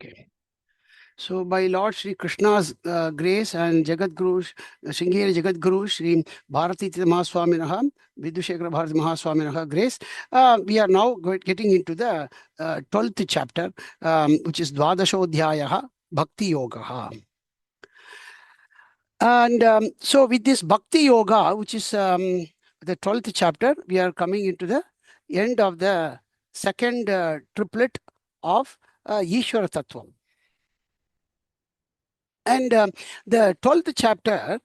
Okay. So by Lord Sri Krishna's grace and Jagadguru, Sringeri Jagadguru, Sri Bharati Mahaswaminaha, Vidushekara Bharati Mahaswaminaha grace, we are now getting into the 12th chapter, which is Dvadashodhyayaha, Bhakti Yoga. And so with this Bhakti Yoga, which is the 12th chapter, we are coming into the end of the second triplet of Ishvara Tattvam. And the 12th chapter,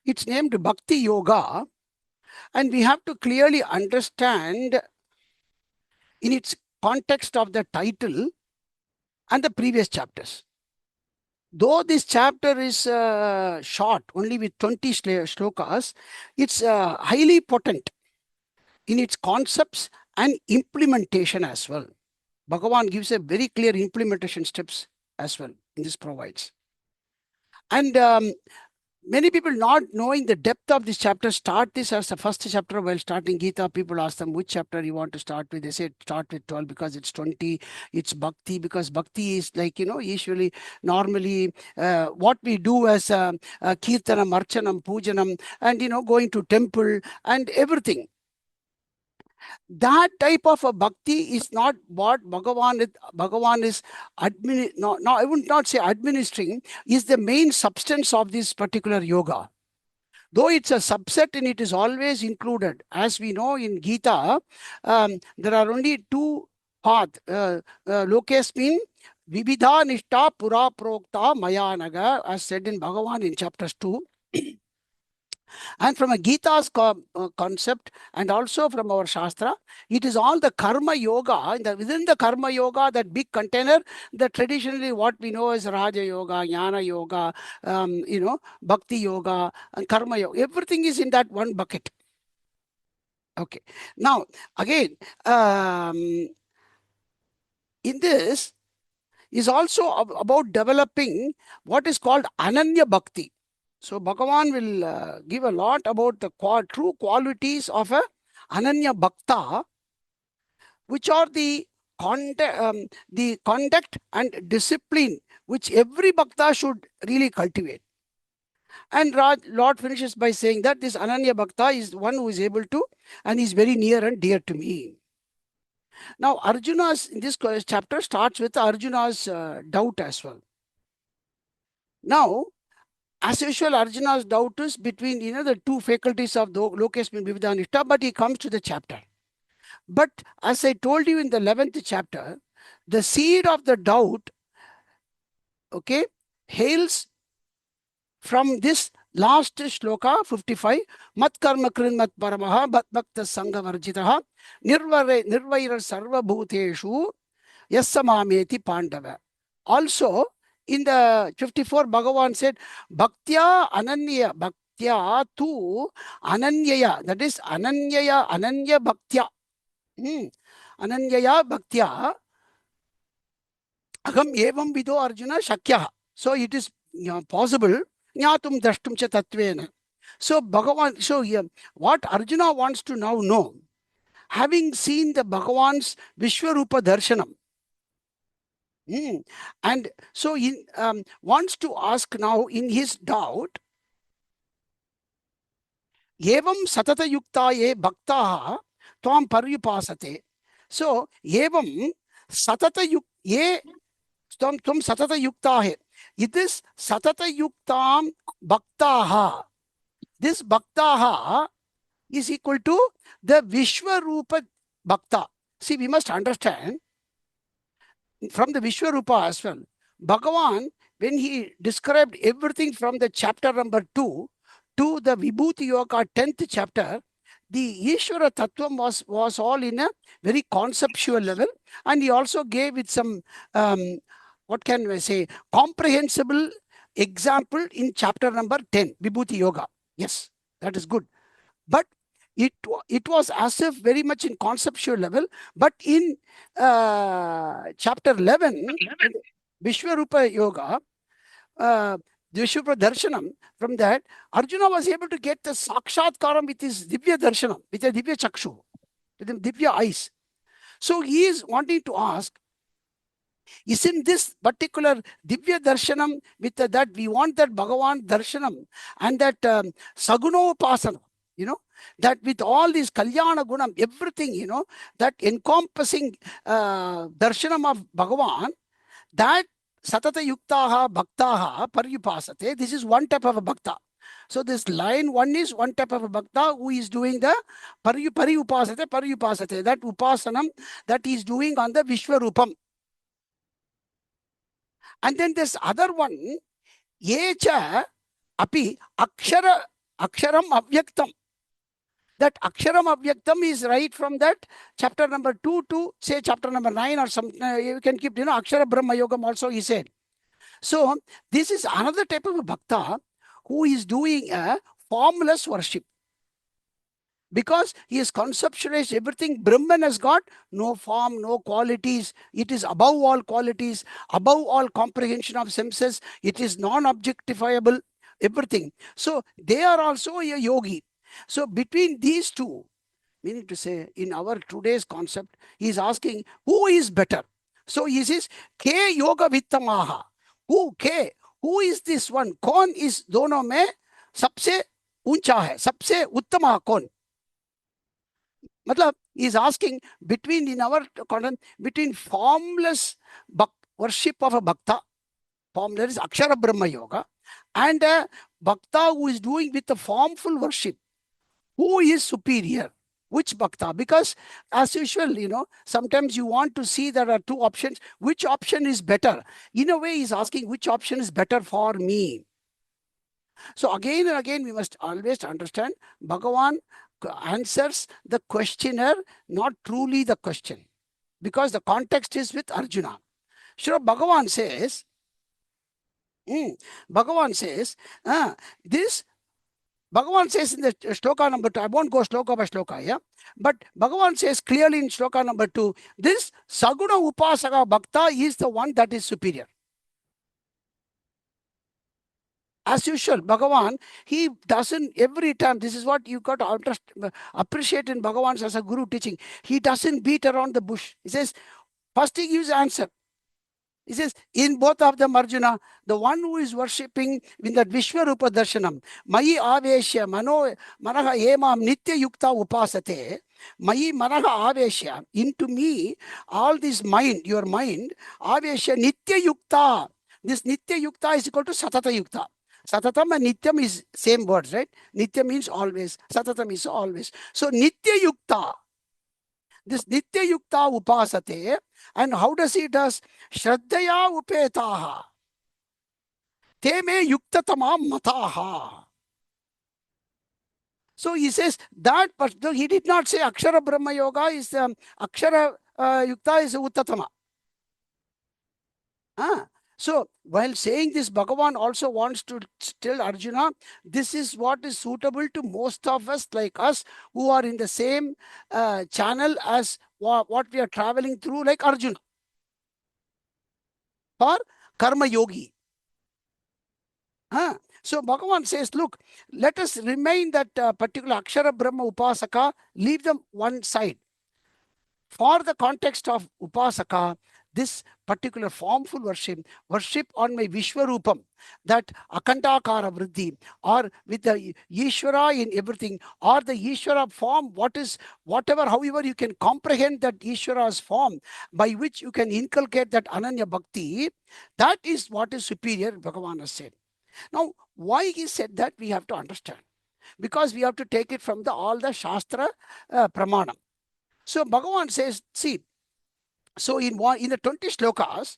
it's named Bhakti Yoga, and we have to clearly understand in its context of the title and the previous chapters. Though this chapter is short, only with 20 shlokas, it's highly potent in its concepts and implementation as well. Bhagavan gives a very clear implementation steps as well in this provides. And many people not knowing the depth of this chapter start this as the first chapter. While starting Gita, people ask them which chapter you want to start with. They say start with 12 because it's 20. It's Bhakti because Bhakti is like, usually normally what we do as Kirtanam, Archanam, Pujanam, and going to temple and everything. That type of a bhakti is not what Bhagavan is I would not say administering, is the main substance of this particular yoga. Though it's a subset and it is always included. As we know in Gita, there are only two paths. Lokesmin Vibidha Nishta Pura Prokta Mayanaga, as said in Bhagavan in chapters 2. And from a Gita's concept and also from our Shastra, it is all the Karma Yoga. Within the Karma Yoga, that big container, that traditionally what we know as Raja Yoga, Jnana Yoga, Bhakti Yoga, and Karma Yoga. Everything is in that one bucket. Okay. Now, again, in this is also about developing what is called Ananya Bhakti. So Bhagavan will give a lot about the true qualities of a Ananya Bhakta, which are the conduct and discipline which every Bhakta should really cultivate. And Lord finishes by saying that this Ananya Bhakta is one who is able to and is very near and dear to me. Now Arjuna's, in this chapter, starts with Arjuna's doubt as well. Now, as usual, Arjuna's doubt is between the two faculties of the Lokesmin Vividha Nishta, but he comes to the chapter. But as I told you in the 11th chapter, the seed of the doubt, okay, hails from this last shloka 55. Mat karma krin mat paramaha bat bhakta sangha varjitaha nirvaira sarva bhuteshu yassamameti pandava. Also, in the 54, Bhagavan said, Bhaktya Ananya, Bhaktya tu Ananyaya, that is Ananyaya, Ananya Bhaktya. Ananyaya Bhaktya Agam Evam Vido Arjuna Shakya. So it is possible, Nyatum Drashtum Cha Tatvena. So Bhagavan, what Arjuna wants to now know, having seen the Bhagavan's Vishwarupa Darshanam, and so he wants to ask now in his doubt, Evam satata yukta ye bhaktaha tvam paryupasate. So Evam satata ye tvam satata yukta he. It is satata yuktam bhaktaha. This bhaktaha is equal to the Vishwarupa bhakta. See, we must understand from the Vishwarupa as well. Bhagavan, when he described everything from the chapter number 2 to the Vibhuti Yoga 10th chapter, the Ishvara Tattvam was all in a very conceptual level, and he also gave it some, what can I say, comprehensible example in chapter number 10, Vibhuti Yoga. Yes, that is good. But it was as if very much in conceptual level, but in chapter 11, Vishwarupa Yoga, Vishwarupa Darshanam, from that, Arjuna was able to get the Sakshatkaram with his Divya Darshanam, with a Divya Chakshu, with the Divya eyes. So he is wanting to ask, Isn't this particular Divya Darshanam with that we want that Bhagavan Darshanam and that Sagunopasana, that with all these Kalyana Gunam, everything, that encompassing Darshanam of Bhagavan, that Satata Yuktaha Bhaktaha Paryupasate, this is one type of a Bhakta. So this line one is one type of a Bhakta who is doing the Paryupasate, that Upasanam that is doing on the Vishwarupam. And then this other one, Yecha api aksharam avyaktam. That aksharam avyaktam is right from that chapter number 2 to say chapter number 9 or something. You can keep, Akshara Brahma Yogam also he said. So this is another type of a bhakta who is doing a formless worship. Because he has conceptualized everything. Brahman has got no form, no qualities. It is above all qualities, above all comprehension of senses. It is non-objectifiable, everything. So they are also a yogi. So between these two, meaning to say, in our today's concept, he is asking, who is better? So he says, Ke yoga vittamaha. Who is this one? Kaun is dono mein sabse uncha hai, sabse uttama kaun? Matlab, he is asking between, in our content, between formless worship of a bhakta, formless is Akshara Brahma Yoga, and a bhakta who is doing with a formful worship. Who is superior? Which bhakta? Because as usual, sometimes you want to see there are two options. Which option is better? In a way, he is asking which option is better for me. So again and again, we must always understand Bhagavan answers the questioner, not truly the question, because the context is with Arjuna. Sure, Bhagavan says, this Bhagavan says in the shloka number 2, I won't go shloka by shloka, yeah? But Bhagavan says clearly in shloka number 2, this Saguna Upasaka Bhakta is the one that is superior. As usual, Bhagavan, he doesn't every time, this is what you got to appreciate in Bhagavan as a guru teaching. He doesn't beat around the bush. He says, first he gives answer. He says, in both of them, Arjuna, the one who is worshipping in that Vishwarupa Darshanam, Mayi Aveshya Manaha Emam Nitya Yukta Upasate, Mayi Manaha Aveshya, into me, all this mind, your mind, Aveshya Nitya Yukta. This Nitya Yukta is equal to Satata Yukta. Satatam and Nityam is same words, right? Nitya means always. Satatam is always. So Nitya Yukta. This Nitya Yukta Upasate. And how does he does? Shraddhaya Upetaha. Te me Yuktatamam Mataha. So he says that, but he did not say Akshara Brahma Yoga is Akshara Yukta is Uttatama. So while saying this, Bhagavan also wants to tell Arjuna, this is what is suitable to most of us, like us, who are in the same channel as what we are traveling through, like Arjuna. For Karma Yogi. So Bhagavan says, look, let us remain that particular Akshara Brahma Upasaka, leave them one side. For the context of Upasaka, this particular formful worship on my Vishwarupam, that Akandakara Vriddhi, or with the Yeshwara in everything, or the Yeshwara form, whatever, however you can comprehend that Yeshwara's form, by which you can inculcate that Ananya Bhakti, that is what is superior, Bhagavan has said. Now, why he said that, we have to understand. Because we have to take it from all the Shastra Pramanam. So Bhagavan says, see, so in the 20 shlokas,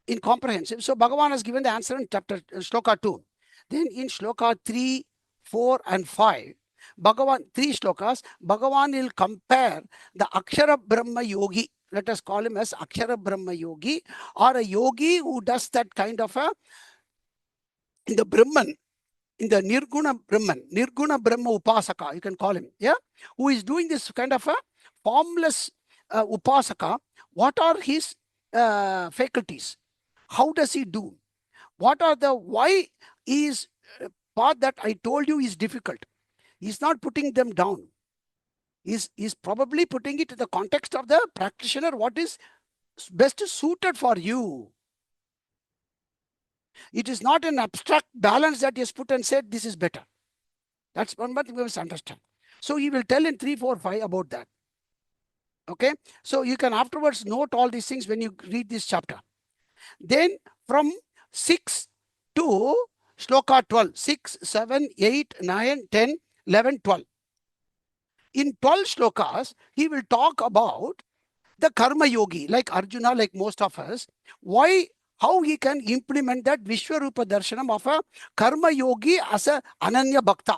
in comprehensive, so Bhagavan has given the answer in chapter shloka 2. Then in shloka 3, 4, and 5, Bhagavan, 3 shlokas, Bhagavan will compare the Akshara Brahma Yogi. Let us call him as Akshara Brahma Yogi, or a yogi who does that kind of in the Brahman, in the Nirguna Brahma Upasaka, you can call him, yeah, who is doing this kind of a formless Upasaka. What are his faculties? How does he do? Why is path that I told you is difficult? He's not putting them down. He's probably putting it in the context of the practitioner. What is best suited for you. It is not an abstract balance that is put and said this is better. That's one thing we must understand. So he will tell in 3, 4, 5 about that. Okay, so you can afterwards note all these things when you read this chapter. Then from 6 to shloka 12, 6, 7, 8, 9, 10, 11, 12. In 12 shlokas, he will talk about the karma yogi, like Arjuna, like most of us, how he can implement that Vishwarupa Darshanam of a karma yogi as a Ananya Bhakta.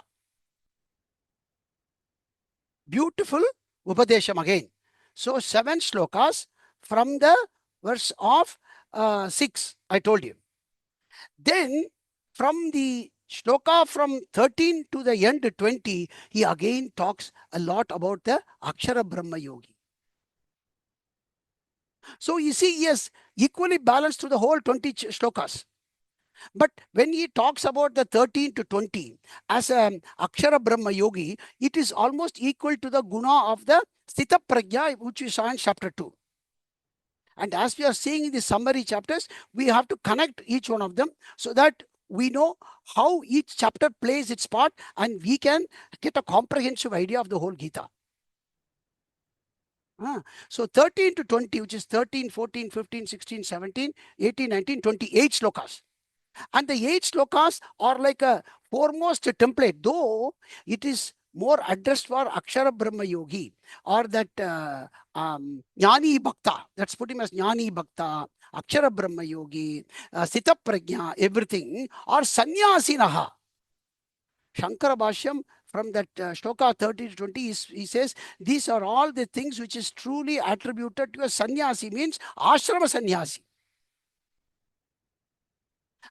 Beautiful Upadesham again. So 7 shlokas from the verse of 6, I told you. Then from the shloka from 13 to the end 20, he again talks a lot about the Akshara Brahma Yogi. So you see, yes, equally balanced to the whole 20 shlokas. But when he talks about the 13 to 20 as an Akshara Brahma Yogi, it is almost equal to the guna of the Sthita Prajna, which we saw in chapter 2. And as we are seeing in the summary chapters, we have to connect each one of them so that we know how each chapter plays its part and we can get a comprehensive idea of the whole Gita. So 13 to 20, which is 13, 14, 15, 16, 17, 18, 19, 28 shlokas. And the 8 shlokas are like a foremost template, though it is more addressed for Akshara Brahma Yogi or that Jnani Bhakta. Let's put him as Jnani Bhakta, Akshara Brahma Yogi, Sthita Prajna, everything, or Sannyasinaha. Shankara Bhashyam from that shloka 30 to 20, he says, these are all the things which is truly attributed to a sannyasi, means ashrama sannyasi.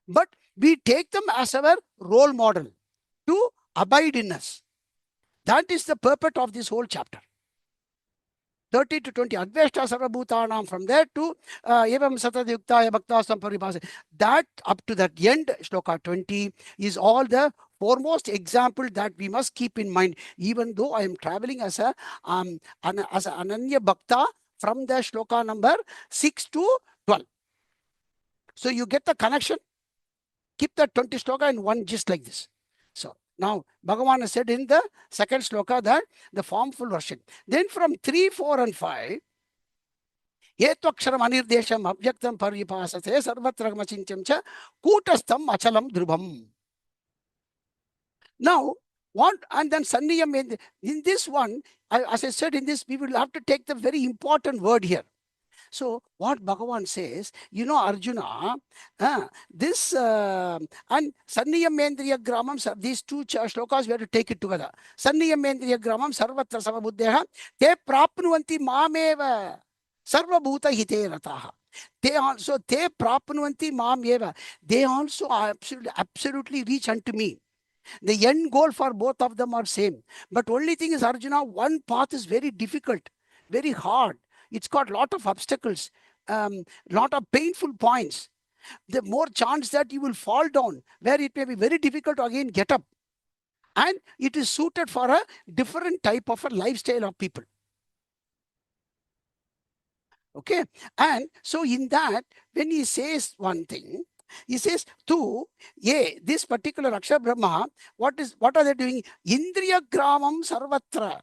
But we take them as our role model to abide in us. That is the purpose of this whole chapter. 30 to 20, Adveshta Sarvabhutanam, from there to Evam Satadhyuktaya Bhaktasam Paribhasa. That up to that end, shloka 20, is all the foremost example that we must keep in mind, even though I am traveling as a Ananya Bhakta from the shloka number 6 to 12. So you get the connection. Keep the 20 shloka in one just like this. So now Bhagavan has said in the second shloka that the formful version. Then from 3, 4, and 5, Etvaksharam anirdesham abhyaktam parvipasate sarvatra machintyam cha kutastam achalam dhrubam. Now, what, and then Sanniyam, in this one, as I said, in this, we will have to take the very important word here. So what Bhagavan says, Arjuna, this and Sanniyamendriya Gramam, these two shlokas, we have to take it together. Sanniyamendriya Gramam sarvatra samabuddheha te prapnuvanti mameva sarvabhuta hite rataha. They also, te prapnuvanti mameva. They also absolutely reach unto me. The end goal for both of them are same. But only thing is, Arjuna, one path is very difficult, very hard. It's got lot of obstacles, lot of painful points. The more chance that you will fall down, where it may be very difficult to again get up. And it is suited for a different type of a lifestyle of people. Okay. And so in that, when he says one thing, he says, this particular Akshara Brahma, what are they doing? Indriya Gramam Sarvatra.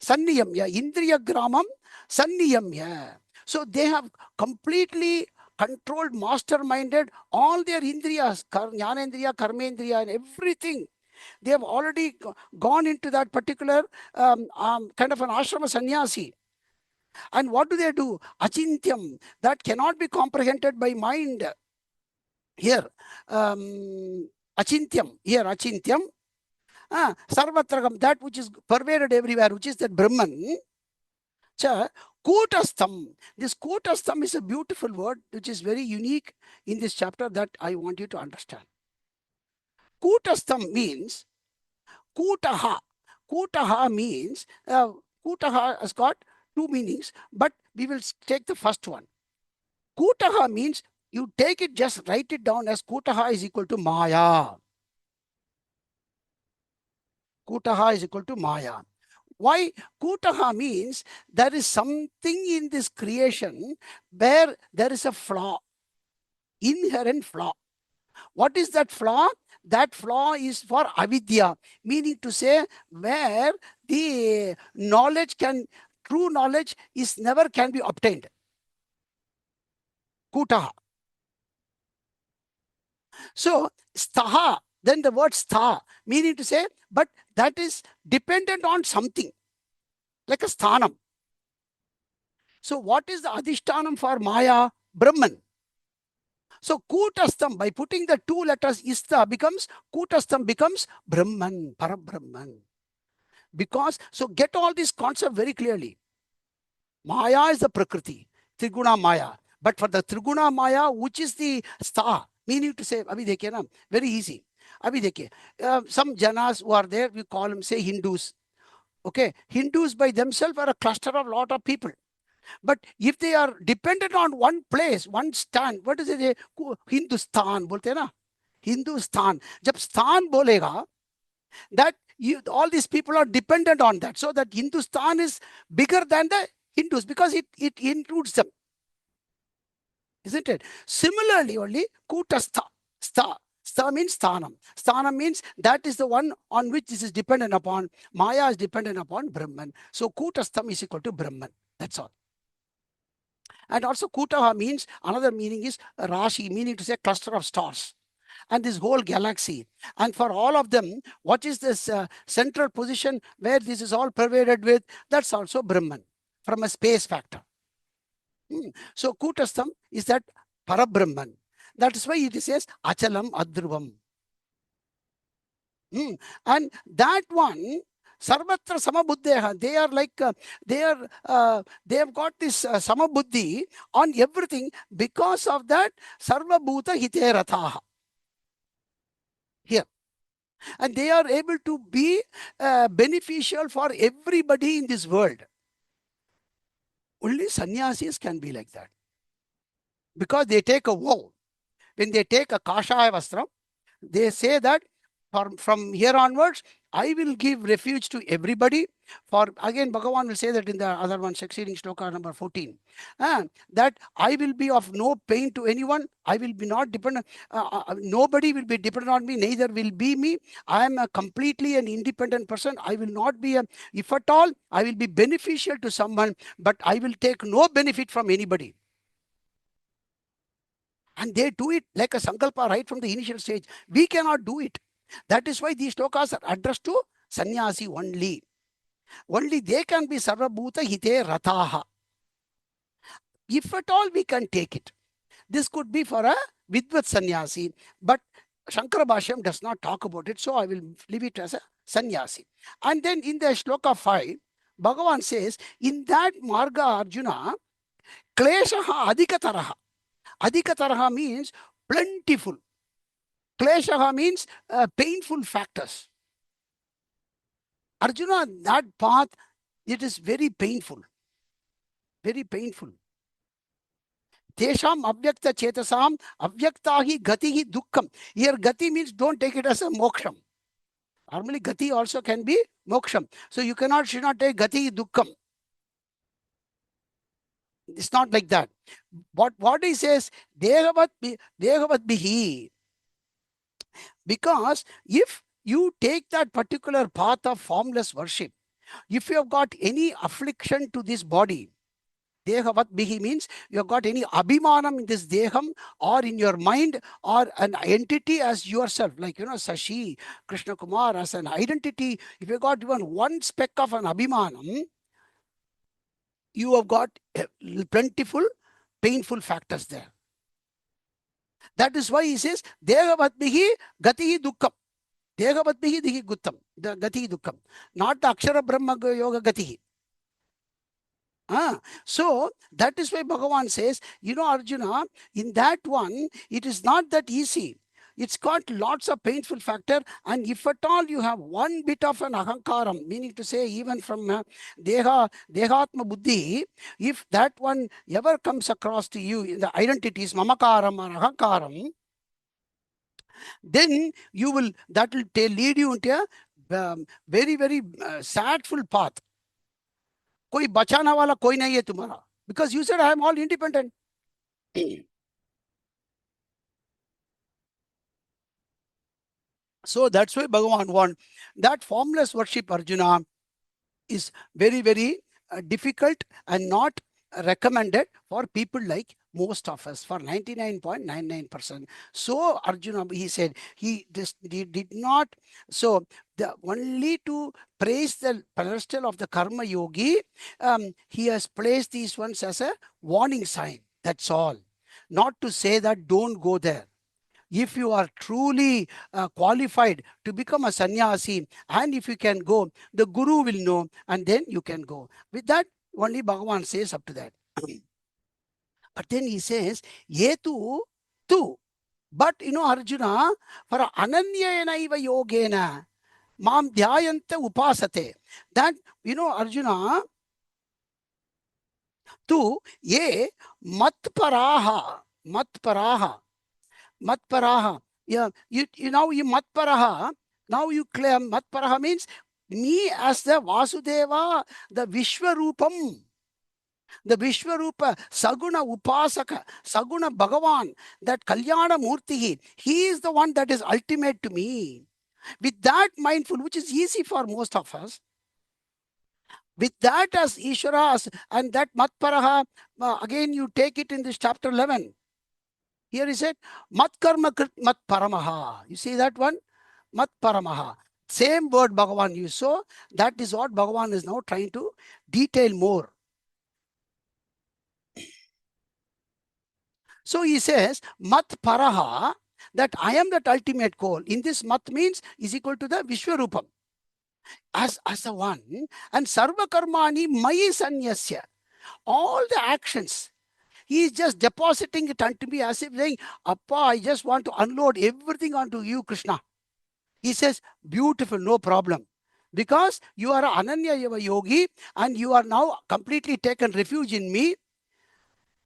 Sanniyamya. Indriya Gramam Sanniyamya. So they have completely controlled, masterminded all their indriyas, jnanendriya, karmendriya, and everything. They have already gone into that particular kind of an ashrama sannyasi. And what do they do? Achintyam, that cannot be comprehended by mind. Here, achintyam, sarvatragam, that which is pervaded everywhere, which is that Brahman. Cha, kutastham. This kutastham is a beautiful word, which is very unique in this chapter that I want you to understand. Kutastham means kutaha. Kutaha means, kutaha has got two meanings, but we will take the first one. Kutaha means, you take it, just write it down as Kutaha is equal to Maya. Kutaha is equal to Maya. Why? Kutaha means there is something in this creation where there is a flaw, inherent flaw. What is that flaw? That flaw is for avidya, meaning to say where the knowledge can, true knowledge is never can be obtained. Kutaha. So staha, then the word stha, meaning to say, but that is dependent on something, like a sthanam. So what is the adhishtanam for Maya? Brahman. So kutastam, by putting the two letters ista becomes, kutastam becomes Brahman, Parabrahman. Because, so get all these concepts very clearly. Maya is the Prakriti, Triguna Maya. But for the Triguna Maya, which is the star, meaning to say, abhi dekhe na, very easy. Abhi dekhe, some janas who are there, we call them, say, Hindus. Okay, Hindus by themselves are a cluster of lot of people. But if they are dependent on one place, one stand, what is it? Hindustan bolte na? Hindustan. Jab stan bolega, that all these people are dependent on that. So that Hindustan is bigger than the Hindus because it includes them. Isn't it? Similarly, only Kutastha. Stha means sthanam. Sthanam means that is the one on which this is dependent upon. Maya is dependent upon Brahman. So Kutastham is equal to Brahman. That's all. And also Kutaha means, another meaning is Rashi, meaning to say cluster of stars. And this whole galaxy. And for all of them, what is this central position where this is all pervaded with? That's also Brahman from a space factor. So Kutastham is that Parabrahman. That is why it says Achalam Adruvam. And that one, Sarvatra Samabuddheha, they are like, they have got this Samabuddhi on everything. Because of that, Sarvabhuta Hite Rathaha. Here. And they are able to be beneficial for everybody in this world. Only sannyasis can be like that. Because they take a vow. When they take a kashaya vastram, they say that from here onwards, I will give refuge to everybody. For again, Bhagavan will say that in the other one, succeeding shloka number 14, that I will be of no pain to anyone. I will be not dependent. Nobody will be dependent on me. Neither will be me. I am a completely an independent person. I will not be if at all, I will be beneficial to someone, but I will take no benefit from anybody. And they do it like a sankalpa right from the initial stage. We cannot do it. That is why these shlokas are addressed to sannyasi only. Only they can be sarvabhuta hite rataha. If at all we can take it. This could be for a vidvat sannyasi, but Shankara Bhashyam does not talk about it, so I will leave it as a sannyasi. And then in the shloka 5, Bhagavan says, in that marga Arjuna, kleshaha adhikataraha. Adhikataraha means plentiful. Kleshaha means painful factors. Arjuna, that path, it is very painful. Very painful. Tesham avyakta chetasam avyaktahi gatihi dukkham. Here gati means don't take it as a moksham. Normally gati also can be moksham. So you should not take gati dukkham. It's not like that. What he says, dehavat bihi. Because if you take that particular path of formless worship, if you have got any affliction to this body, dehavat bihi means you have got any abhimanam in this deham or in your mind or an entity as yourself, like, Sashi, Krishna Kumar as an identity. If you got even one speck of an abhimanam, you have got plentiful, painful factors there. That is why he says, dehavat bihi gatihi dukkham. Dehavat bihi dihi guttam, the gatihi dukkham. Not the Akshara Brahma Yoga gatihi. So that is why Bhagavan says, Arjuna, in that one, it is not that easy. It's got lots of painful factor. And if at all you have one bit of an ahankaram, meaning to say even from dehatma buddhi, if that one ever comes across to you in the identities, mamakaram or ahankaram, then that will lead you into a very, very sadful path. कोई बचाना वाला कोई नहीं है तुम्हारा. Because you said I am all independent. So that's why Bhagavan want that formless worship, Arjuna, is very, very difficult and not recommended for people like most of us, for 99.99%. So Arjuna, he said, he did not. So the only to praise the pedestal of the karma yogi, he has placed these ones as a warning sign. That's all. Not to say that don't go there. If you are truly qualified to become a sannyasi, and if you can go, the guru will know, and then you can go. With that, only Bhagavan says up to that. But then he says, Yetu tu. But Arjuna, for ananyayana iva yogena, mam dhyayanta upasate. That, Arjuna, tu ye matparaha, matparaha. Matparaha. Yeah, you now you Matparaha. Now you claim Matparaha means me as the Vasudeva, the Vishwarupam, the Vishwarupa, Saguna Upasaka, Saguna Bhagavan, that Kalyana Murti. He is the one that is ultimate to me. With that mindful, which is easy for most of us, with that as Ishvara, and that Matparaha, again you take it in this chapter 11. Here he said, Mat karma krit mat paramaha. You see that one? Mat paramaha. Same word Bhagavan used. So that is what Bhagavan is now trying to detail more. So he says, Mat paraha, that I am that ultimate goal. In this mat means is equal to the Vishwarupam. As the one. And Sarva karmani mayi sanyasya. All the actions, he is just depositing it unto me as if saying, Appa, I just want to unload everything onto you, Krishna. He says, beautiful, no problem. Because you are Ananya Yava Yogi and you are now completely taken refuge in me.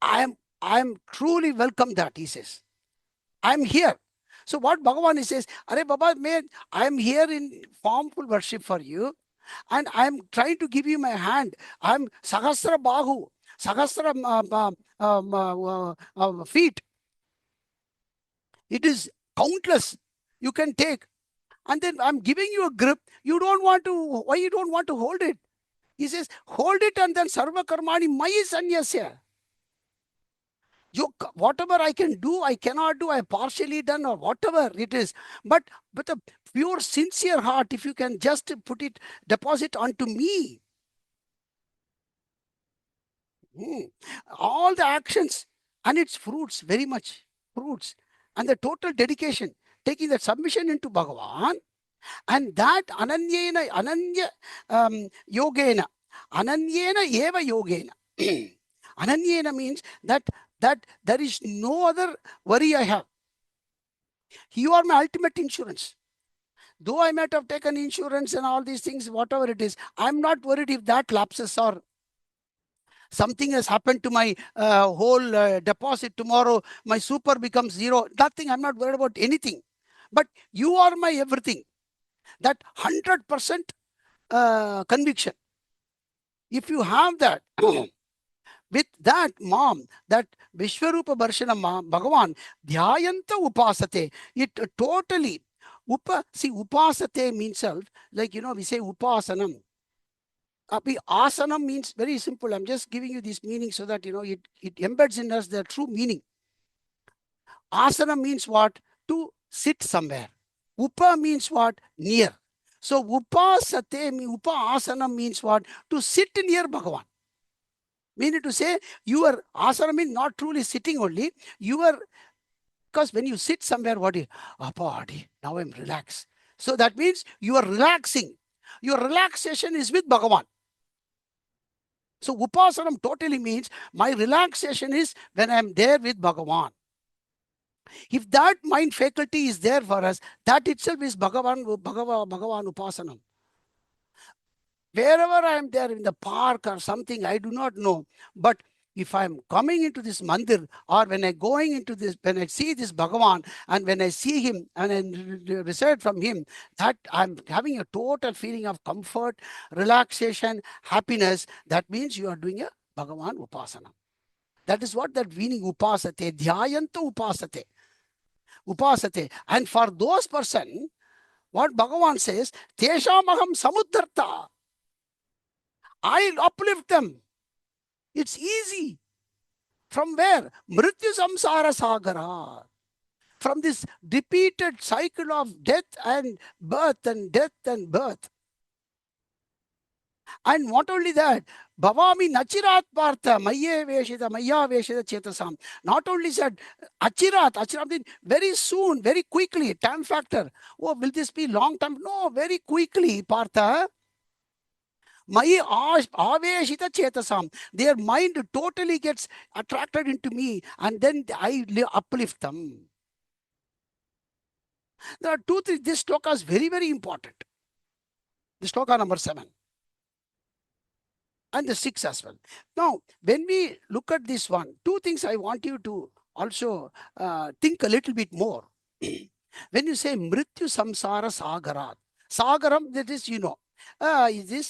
I am truly welcome that, he says. I am here. So what Bhagavan says, Are Baba, I am here in formful worship for you. And I am trying to give you my hand. I am Sahasra Bahu, Sahasra feet. It is countless. You can take. And then I'm giving you a grip. You don't want to, why you don't want to hold it? He says, hold it and then sarva karmani mayi sanyasya. Whatever I can do, I cannot do, I partially done or whatever it is. But with a pure, sincere heart, if you can just put it, deposit onto me. All the actions and its fruits, very much fruits. And the total dedication, taking that submission into Bhagavan, and that ananyena, yogena, ananyena eva yogena. Ananyena means that there is no other worry I have. You are my ultimate insurance. Though I might have taken insurance and all these things, whatever it is, I'm not worried if that lapses or something has happened to my whole deposit tomorrow, my super becomes zero. Nothing, I'm not worried about anything. But you are my everything. That 100% conviction. If you have that, with that, mom, that Vishwarupa Barshana Bhagavan, Dhyayanta Upasate, it totally, Upasate means self, like, we say Upasanam. Asanam means very simple. I'm just giving you this meaning so that, it embeds in us the true meaning. Asana means what? To sit somewhere. Upa means what? Near. So upasate, upa asana means what? To sit near Bhagavan. Meaning to say, your asana means not truly sitting only. Because when you sit somewhere, what is, now I'm relaxed. So that means you are relaxing. Your relaxation is with Bhagavan. So upasanam totally means my relaxation is when I'm there with Bhagavan. If that mind faculty is there for us, that itself is Bhagavan Upasanam. Wherever I am there in the park or something, I do not know. But if I'm coming into this mandir, or when I going into this, when I see this Bhagavan, and when I see him and I recite from him, that I'm having a total feeling of comfort, relaxation, happiness. That means you are doing a Bhagavan upasana. That is what that meaning upasate, dhyayanta upasate. Upasate. And for those person, what Bhagavan says, teshamaham samudharta. I'll uplift them. It's easy. From where? Mrityu samsara sagara. From this repeated cycle of death and birth and death and birth. And not only that, Bhavami Nachirat Partha, Maya Veshida Chetasam. Not only said Achirat means very soon, very quickly, time factor. Oh, will this be long time? No, very quickly, Partha. Maya Aveshita Chetasam. Their mind totally gets attracted into me, and then I uplift them. There are two things. This sloka is very, very important. This sloka number 7. And the 6 as well. Now, when we look at this one, two things I want you to also think a little bit more. When you say Mrityu Samsara Sagarat, Sagaram, that is,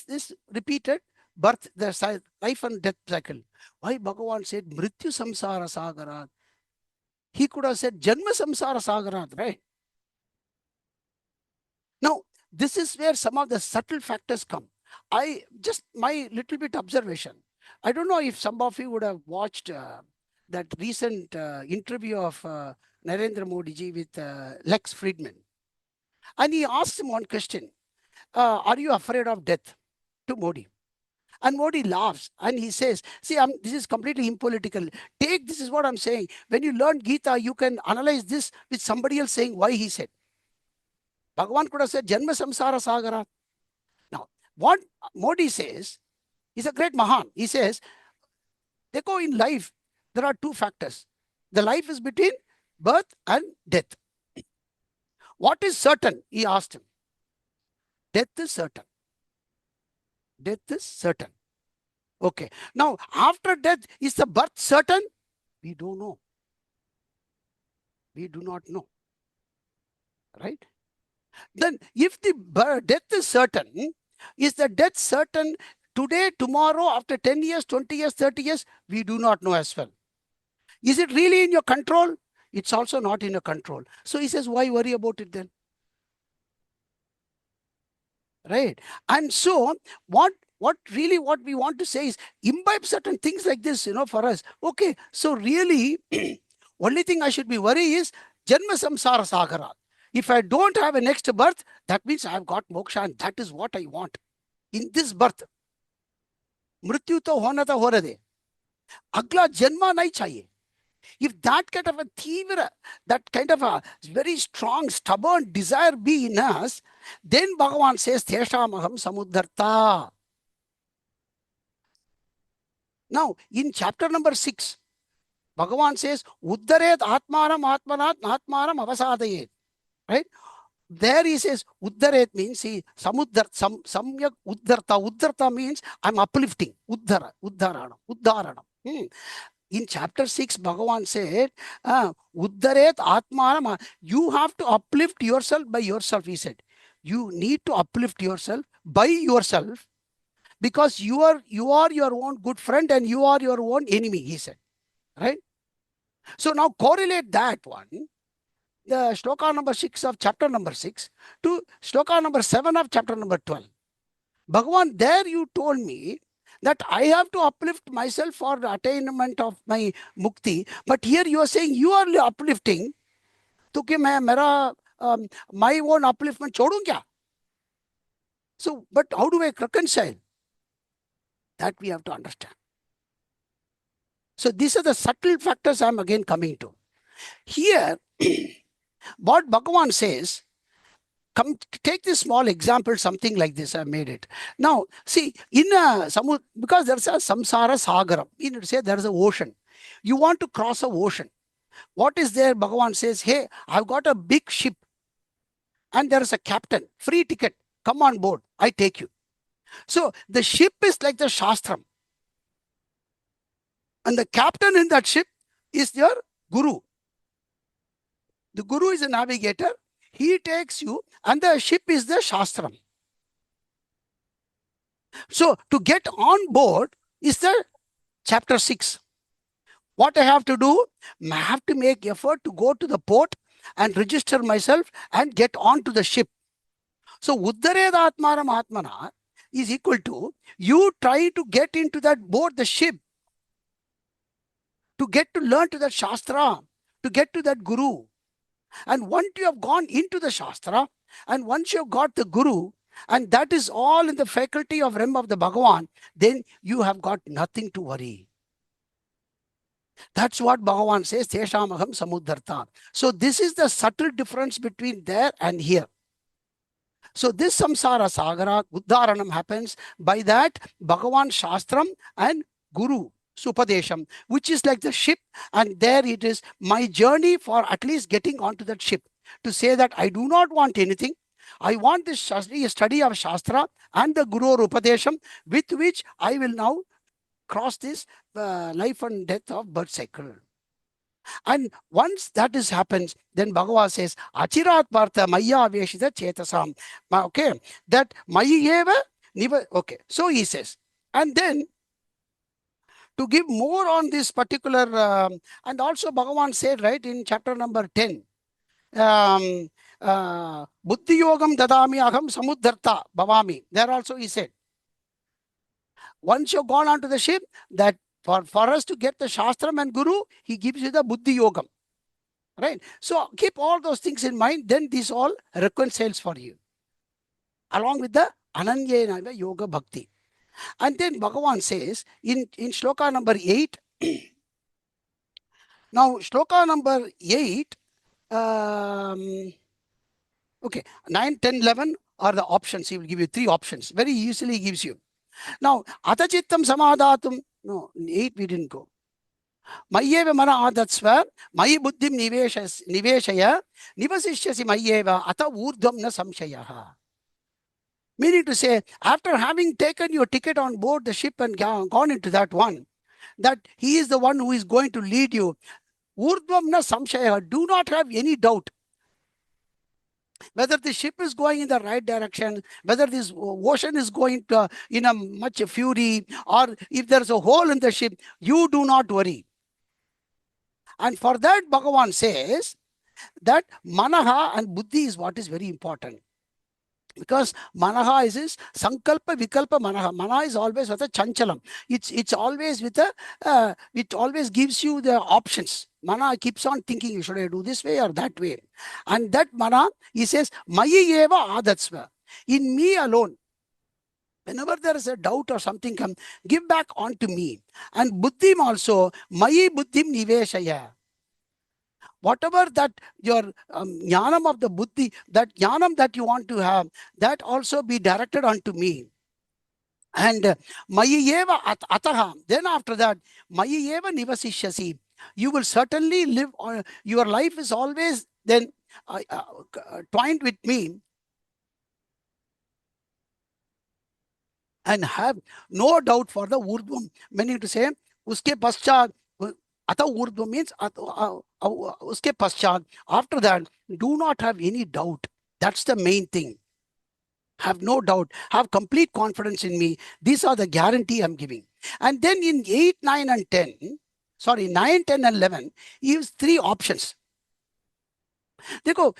this repeated birth, the life and death cycle. Why Bhagavan said Mrityu Samsara Sagarat? He could have said Janma Samsara Sagarat, right? Now, this is where some of the subtle factors come. My little bit observation. I don't know if some of you would have watched that recent interview of Narendra Modi ji with Lex Friedman. And he asked him one question. Are you afraid of death? To Modi. And Modi laughs and he says, see, this is completely impolitical. This is what I'm saying. When you learn Gita, you can analyze this with somebody else saying why he said. Bhagavan could have said, Janma Samsara Sagara. Now, what Modi says, he's a great Mahan. He says, they go in life, there are two factors. The life is between birth and death. What is certain? He asked him. Death is certain. Death is certain. Okay. Now, after death, is the birth certain? We don't know. We do not know. Right? Then, if the death is certain, is the death certain today, tomorrow, after 10 years, 20 years, 30 years? We do not know as well. Is it really in your control? It's also not in your control. So he says, why worry about it then? Right? And so what we want to say is imbibe certain things like this, for us. Okay, so really, only thing I should be worried is Janma Samsara Sagara. If I don't have a next birth, that means I've got moksha, and that is what I want. In this birth, Mrityu to hona tha ho rahe. Agla janma nahi chahiye. If that kind of a tivra, that kind of a very strong, stubborn desire be in us, then Bhagavan says, Teshamaham samudharta. Now, in chapter number 6, Bhagavan says, Uddaret atmanam atmanat atmanam avasadayet. Right? There he says, Uddaret means, samyak uddharta. Uddharta means I'm uplifting. Uddharanam. In chapter 6, Bhagavan said, Uddaret Atmanam. You have to uplift yourself by yourself, he said. You need to uplift yourself by yourself because you are your own good friend and you are your own enemy, he said. Right? So now correlate that one, the shloka number 6 of chapter number 6 to shloka number 7 of chapter number 12. Bhagavan, there you told me that I have to uplift myself for the attainment of my mukti. But here you are saying you are uplifting. तो कि मैं मेरा my own upliftment छोड़ूं क्या? So, but how do I reconcile? That we have to understand. So these are the subtle factors I'm again coming to. Here, what Bhagavan says, take this small example, something like this, I made it. Now, see, because there's a samsara sagaram, say there's an ocean. You want to cross an ocean. What is there? Bhagavan says, hey, I've got a big ship and there is a captain, free ticket, come on board, I take you. So the ship is like the Shastram. And the captain in that ship is your guru. The guru is a navigator. He takes you, and the ship is the shastram. So to get on board is the chapter 6. What I have to do, I have to make effort to go to the port and register myself and get on to the ship. So Uddared Atmana Mahatmana is equal to you try to get into that boat, the ship, to get to learn to that Shastra, to get to that Guru. And once you have gone into the Shastra, and once you have got the Guru, and that is all in the faculty of realm of the Bhagavan, then you have got nothing to worry. That's what Bhagavan says, Teshamaham Samudharta. So this is the subtle difference between there and here. So this samsara sagara, uddharanam happens by that Bhagavan Shastram and Guru Supadesham, which is like the ship, and there it is my journey for at least getting onto that ship to say that I do not want anything. I want this study of Shastra and the Guru Upadesham, with which I will now cross this life and death of birth cycle. And once that is happens, then Bhagavan says, Achirat Partha Maya Veshita Chetasam. Okay, that Mayeva Niva. Okay, so he says, and then to give more on this particular, and also Bhagavan said, right, in chapter number 10, Buddhi Yogam Dadami Aham Samudharta Bhavami. There also he said, once you've gone onto the ship, that for us to get the Shastram and Guru, he gives you the Buddhi Yogam. Right? So keep all those things in mind, then this all reconciles for you. Along with the Ananyena Yoga Bhakti. And then Bhagavan says in shloka number 8, now shloka number 8, okay, 9, 10, 11 are the options. He will give you 3 options. Very easily he gives you. Now, Atachittam Samadhatum, no, 8 we didn't go. Mayeva mana adatsva, mayi buddhim niveshaya, nivasishyasi mayeva, ata urdham na samshayaha. Meaning to say, after having taken your ticket on board the ship and gone into that one, that he is the one who is going to lead you. Urdhvam na samshayaha, do not have any doubt. Whether the ship is going in the right direction, whether this ocean is going to, in a much fury, or if there's a hole in the ship, you do not worry. And for that, Bhagavan says that manaha and buddhi is what is very important. Because manaha is his sankalpa vikalpa manaha. Manaha is always with a chanchalam. It's always with a, it always gives you the options. Mana keeps on thinking, should I do this way or that way? And that mana, he says, mayi eva adatsva. In me alone. Whenever there is a doubt or something come, give back onto me. And buddhim also, mayi buddhim niveshaya. Whatever that your jnanam of the buddhi, that jnanam that you want to have, that also be directed onto me. And mayiyeva ataha. Then after that, mayiyeva nivasishyasi. You will certainly live, your life is always then twined with me. And have no doubt for the urdhvam. Meaning to say, uske paschat, ata urdhvam means uske paschat. After that, do not have any doubt. That's the main thing. Have no doubt. Have complete confidence in me. These are the guarantee I'm giving. And then in 8, 9, and 10, sorry, 9, 10, and 11, he gives 3 options.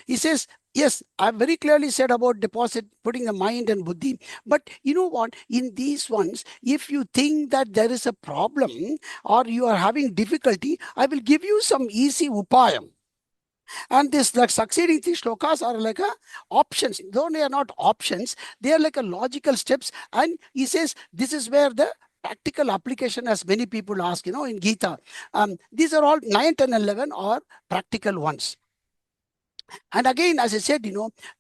He says, yes, I very clearly said about deposit, putting the mind and buddhi. But you know what? In these ones, if you think that there is a problem or you are having difficulty, I will give you some easy upayam. And this like succeeding 3 shlokas are like options. Though they are not options, they are like a logical steps. And he says, this is where the practical application, as many people ask, in Gita. These are all 9, 10, 11 are practical ones. And again, as I said,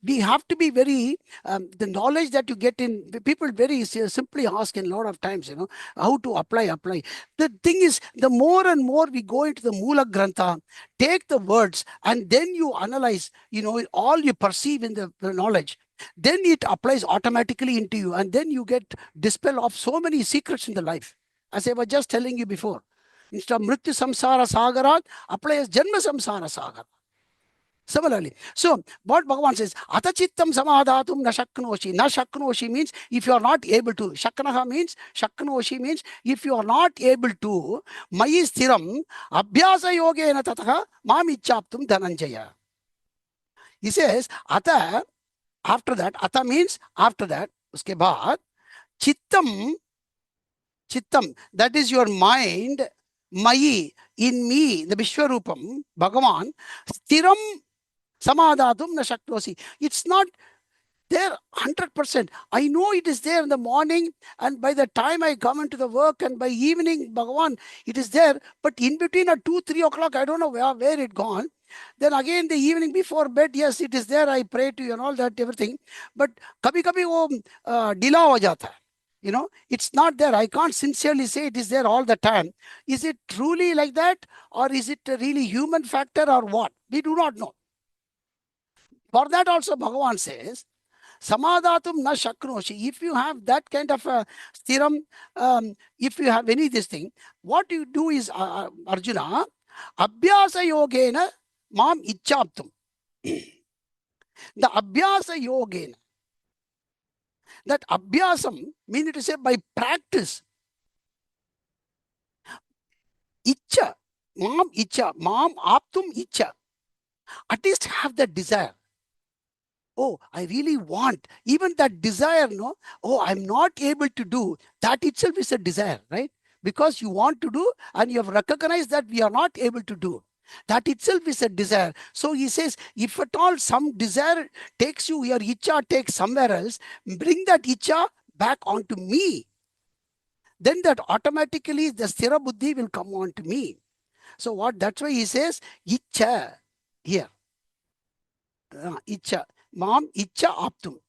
we have to be very, the knowledge that you get in, people very simply ask in a lot of times, how to apply. The thing is, the more and more we go into the Mula Grantha, take the words and then you analyze, all you perceive in the knowledge, then it applies automatically into you. And then you get dispel of so many secrets in the life. As I was just telling you before. Instead of Mrityu Samsara Sagarat, apply as Janma Samsara Sagarat. Similarly, so what Bhagavan says, Atachittam samadhatum na shaknoshi. Na shaknoshi means if you are not able to. Shaknaha means, shaknoshi means if you are not able to. Mayi sthiram abhyasa yogena tataha mam ichchaptum dhananjaya. He says, Ata, after that, Ata means after that, uske baad, chittam, that is your mind, Mayi, in me, the Vishwarupam, Bhagavan, sthiram samadhatum na shaknosi. It's not there 100%. I know it is there in the morning, and by the time I come into the work, and by evening, Bhagavan, it is there. But in between at 2, 3 o'clock, I don't know where it gone. Then again, the evening before bed, yes, it is there. I pray to you and all that, everything. But kabhi kabhi wo dila ho jata hai. You know, it's not there. I can't sincerely say it is there all the time. Is it truly like that? Or is it a really human factor or what? We do not know. For that also, Bhagavan says, Samadhatum na shaknoshi. If you have that kind of a stiram, if you have any this thing, what you do is, Arjuna, abhyasa yogena mam ichchaptum. The abhyasa yogena. That abhyasam, meaning to say by practice. Ichcha, mam aptum ichcha. At least have that desire. Oh, I really want. Even that desire, no? Oh, I'm not able to do. That itself is a desire, right? Because you want to do and you have recognized that we are not able to do. That itself is a desire. So he says, if at all some desire takes you, your icha takes somewhere else, bring that icha back onto me. Then that automatically the sthira buddhi will come on to me. So what? That's why he says, icha here. Icha. Mam icha aptum.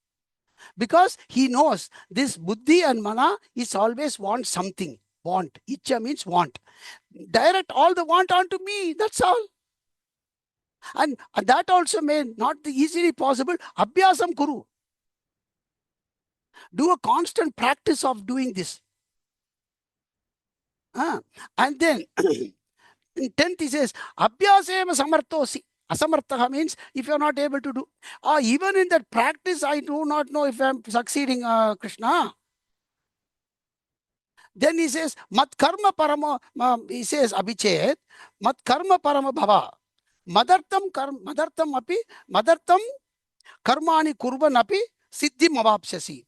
Because he knows this buddhi and mana is always want something. Want. Icha means want. Direct all the want onto me. That's all. And that also may not be easily possible. Abhyasam kuru. Do a constant practice of doing this. And then in 10th he says, Abhyasema samartosi. Asamartha means if you are not able to do. Even in that practice, I do not know if I am succeeding, Krishna. Then he says, Mat karma parama, he says, Abhichet, Mat karma parama bhava. Madartam karmani kurvan api siddhi mavapsyasi.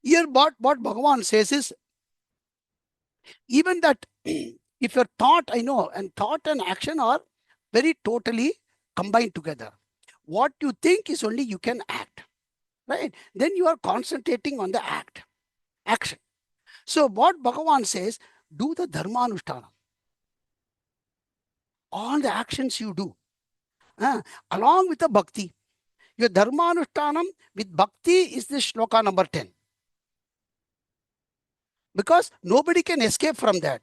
Here what Bhagavan says is, even that if your thought, I know, and thought and action are very totally combined together. What you think is only you can act, right? Then you are concentrating on the action. So what Bhagavan says, do the dharmanushtana. All the actions you do, along with the bhakti. Your dharmanushthanam with bhakti is the shloka number 10. Because nobody can escape from that.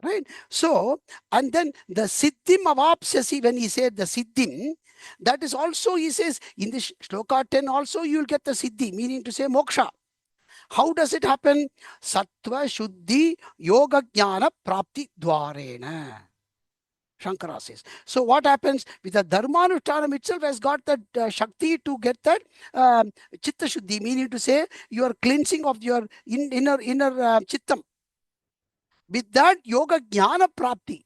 Right? So, and then the siddhim avapsyasi, when he said the siddhim, that is also, he says, in the shloka 10 also you will get the siddhi, meaning to say moksha. How does it happen? Sattva shuddhi yoga jnana prapti dwarena. Shankara says. So what happens with the dharmanushthanam itself has got that shakti to get that chitta shuddhi, meaning to say you are cleansing of your inner chittam. With that yoga jnana prapti,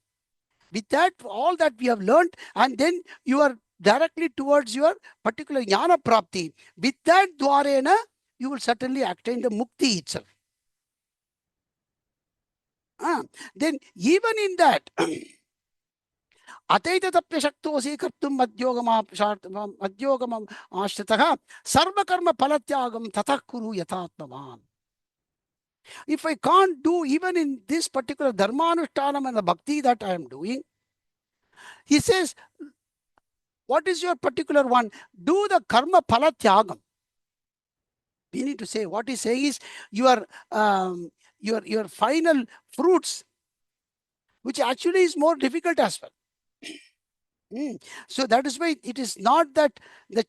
with that all that we have learned, and then you are directly towards your particular jnana prapti. With that dwarena, you will certainly attain the mukti itself. Then even in that, Ataita tapya shaktosi kartum madhyogam ashritaha sarvakarma palatyagam tatah kuru yatatmavan. If I can't do even in this particular dharmanushthanam and the bhakti that I am doing, he says, what is your particular one? Do the karma palatyagam. We need to say, what he's saying is your final fruits, which actually is more difficult as well. So that is why it is not that the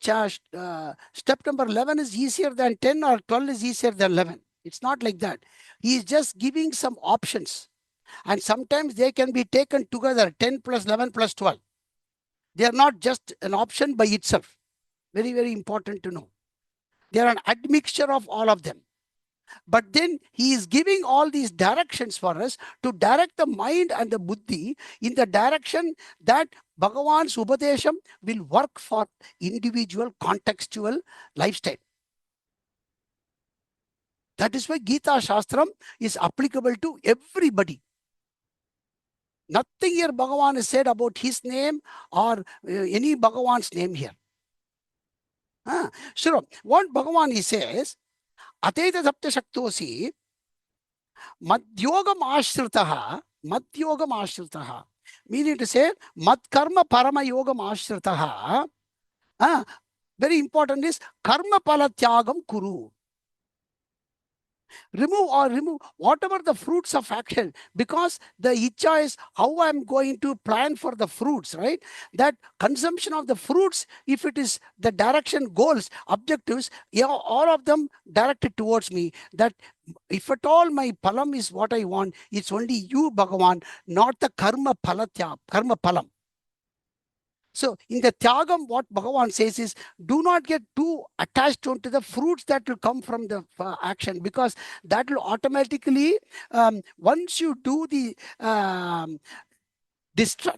step number 11 is easier than 10 or 12 is easier than 11. It's not like that. He is just giving some options. And sometimes they can be taken together, 10 plus 11 plus 12. They are not just an option by itself. Very, very important to know. They are an admixture of all of them. But then he is giving all these directions for us to direct the mind and the buddhi in the direction that Bhagavan's Upadesham will work for individual contextual lifestyle. That is why Gita Shastram is applicable to everybody. Nothing here Bhagavan is said about his name or any Bhagavan's name here. Sure. What Bhagavan he says, Ateta Sapta Shaktosi, Madhyogam Ashritaha, Madhyogam Ashritaha. Meaning to say, Madkarma Parama Yogam Ashritaha. Very important is Karma Pala Tyagam Kuru. Remove whatever the fruits of action, because the icha is how I'm going to plan for the fruits, right? That consumption of the fruits, if it is the direction, goals, objectives, all of them directed towards me, that if at all my palam is what I want, it's only you, Bhagavan, not the karma palatya, karma palam. So in the Tyagam, what Bhagavan says is, do not get too attached onto the fruits that will come from the action, because that will automatically, once you do the